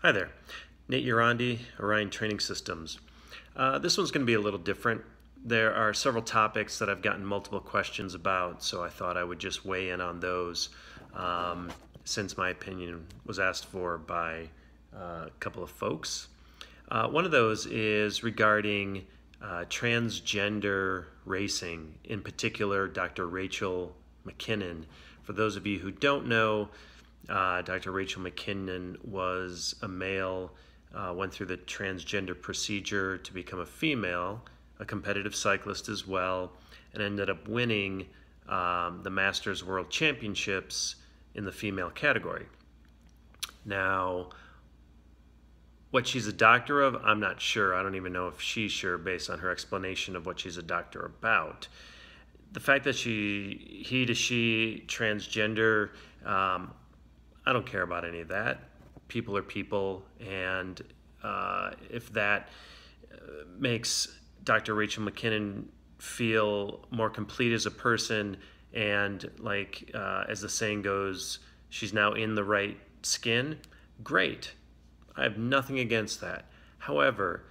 Hi there, Nate Urandi, Orion Training Systems. This one's going to be a little different. There are several topics that I've gotten multiple questions about, so I thought I would just weigh in on those since my opinion was asked for by a couple of folks. One of those is regarding transgender racing, in particular Dr. Rachel McKinnon. For those of you who don't know, Dr. Rachel McKinnon was a male, went through the transgender procedure to become a female, a competitive cyclist as well, and ended up winning the Masters World Championships in the female category. Now, what she's a doctor of, I'm not sure. I don't even know if she's sure based on her explanation of what she's a doctor about. The fact that he to she, transgender, I don't care about any of that. People are people, and if that makes Dr. Rachel McKinnon feel more complete as a person, and like as the saying goes, she's now in the right skin, great. I have nothing against that. However,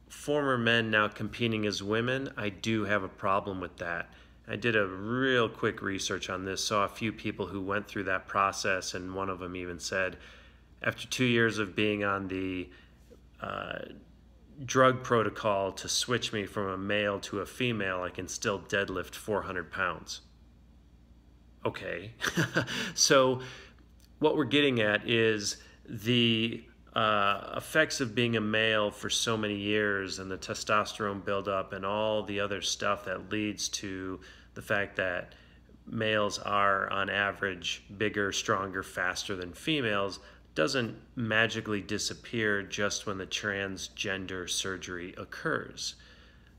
former men now competing as women, I do have a problem with that. I did a real quick research on this, saw a few people who went through that process, and one of them even said, after 2 years of being on the drug protocol to switch me from a male to a female, I can still deadlift 400 pounds. Okay, so what we're getting at is the effects of being a male for so many years, and the testosterone buildup and all the other stuff that leads to the fact that males are on average bigger, stronger, faster than females, doesn't magically disappear just when the transgender surgery occurs.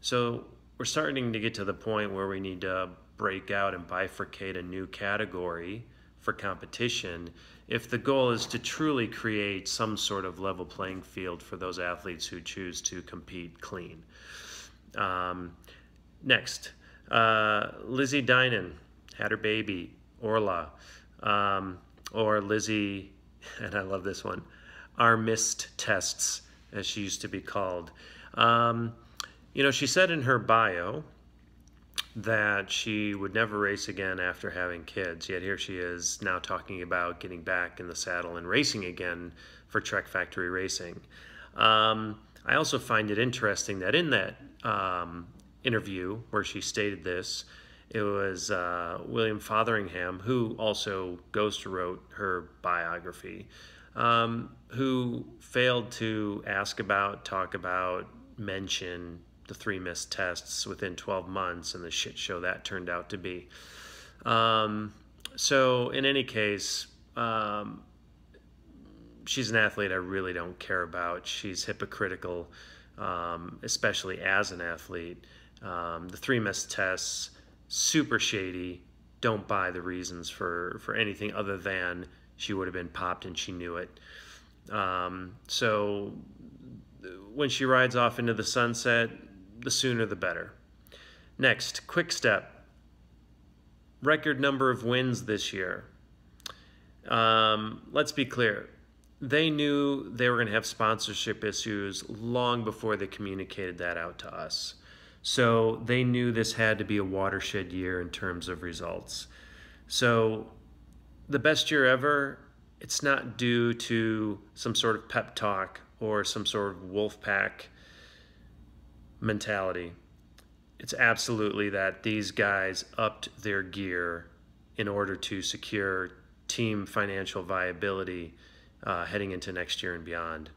So we're starting to get to the point where we need to break out and bifurcate a new category for competition if the goal is to truly create some sort of level playing field for those athletes who choose to compete clean. Next, Lizzie Dinan had her baby, Orla, or Lizzie, and I love this one, our missed tests, as she used to be called. You know, she said in her bio that she would never race again after having kids, yet here she is now talking about getting back in the saddle and racing again for Trek Factory Racing. I also find it interesting that in that interview where she stated this, it was William Fotheringham, who also ghost wrote her biography, who failed to ask about, talk about, mention the 3 missed tests within 12 months and the shit show that turned out to be. So in any case, she's an athlete I really don't care about. She's hypocritical, especially as an athlete. The 3 missed tests, super shady. Don't buy the reasons for anything other than she would have been popped and she knew it. So when she rides off into the sunset, the sooner the better. Next, Quick Step. Record number of wins this year. Let's be clear. They knew they were going to have sponsorship issues long before they communicated that out to us. So they knew this had to be a watershed year in terms of results. So the best year ever, it's not due to some sort of pep talk or some sort of wolf pack mentality. It's absolutely that these guys upped their gear in order to secure team financial viability heading into next year and beyond.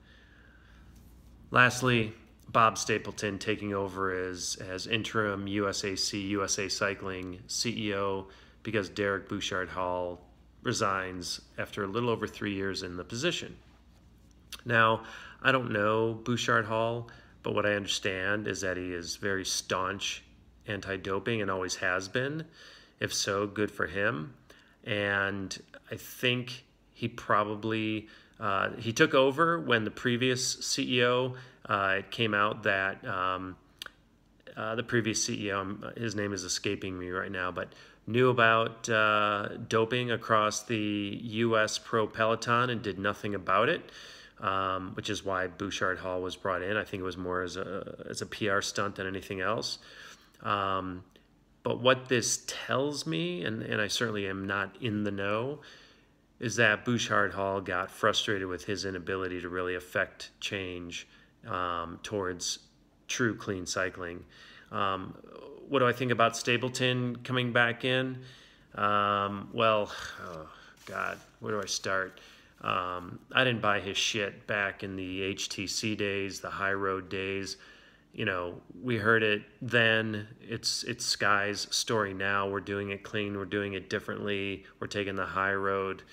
Lastly, Bob Stapleton taking over as interim USAC, USA Cycling CEO, because Derek Bouchard-Hall resigns after a little over 3 years in the position. Now, I don't know Bouchard-Hall, but what I understand is that he is very staunch anti-doping and always has been. If so, good for him. And I think he probably, he took over when the previous CEO, it came out that the previous CEO, his name is escaping me right now, but knew about doping across the U.S. pro peloton and did nothing about it. which is why Bouchard Hall was brought in. I think it was more as a PR stunt than anything else. But what this tells me, and I certainly am not in the know, is that Bouchard Hall got frustrated with his inability to really affect change towards true clean cycling. What do I think about Stapleton coming back in? Well, oh God, where do I start? I didn't buy his shit back in the HTC days, the high road days. You know, we heard it then. It's Sky's story now. We're doing it clean. We're doing it differently. We're taking the high road,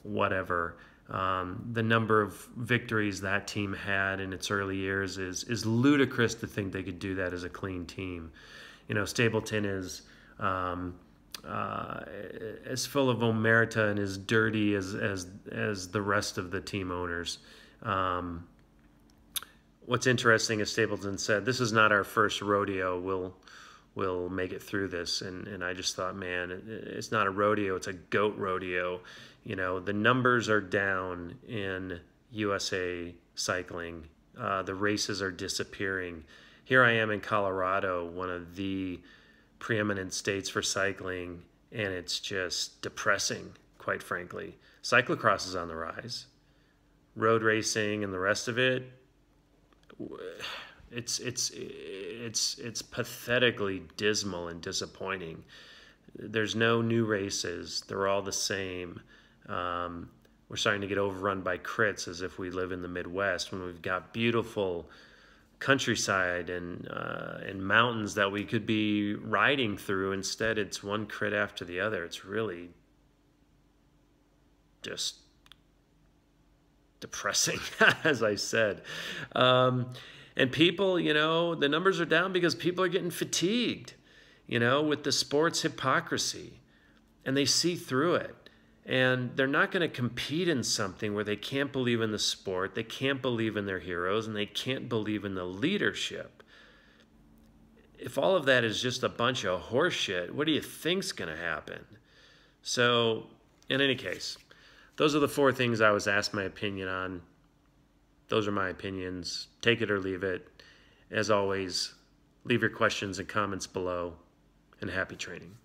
whatever. The number of victories that team had in its early years is ludicrous to think they could do that as a clean team. You know, Stapleton is as full of omerta and as dirty as the rest of the team owners. What's interesting, as Stapleton said, this is not our first rodeo. We'll make it through this. And I just thought, man, it's not a rodeo, it's a goat rodeo. You know, the numbers are down in USA cycling. The races are disappearing. Here I am in Colorado, one of the preeminent states for cycling, and it's just depressing, quite frankly. Cyclocross is on the rise. Road racing and the rest of it, it's pathetically dismal and disappointing. There's no new races. They're all the same. We're starting to get overrun by crits as if we live in the Midwest when we've got beautiful countryside and mountains that we could be riding through. Instead, it's one crit after the other. It's really just depressing, as I said. And people, you know, the numbers are down because people are getting fatigued, you know, with the sports hypocrisy, and they see through it. And they're not going to compete in something where they can't believe in the sport, they can't believe in their heroes, and they can't believe in the leadership. If all of that is just a bunch of horseshit, what do you think's going to happen? So, in any case, those are the 4 things I was asked my opinion on. Those are my opinions. Take it or leave it. As always, leave your questions and comments below, and happy training.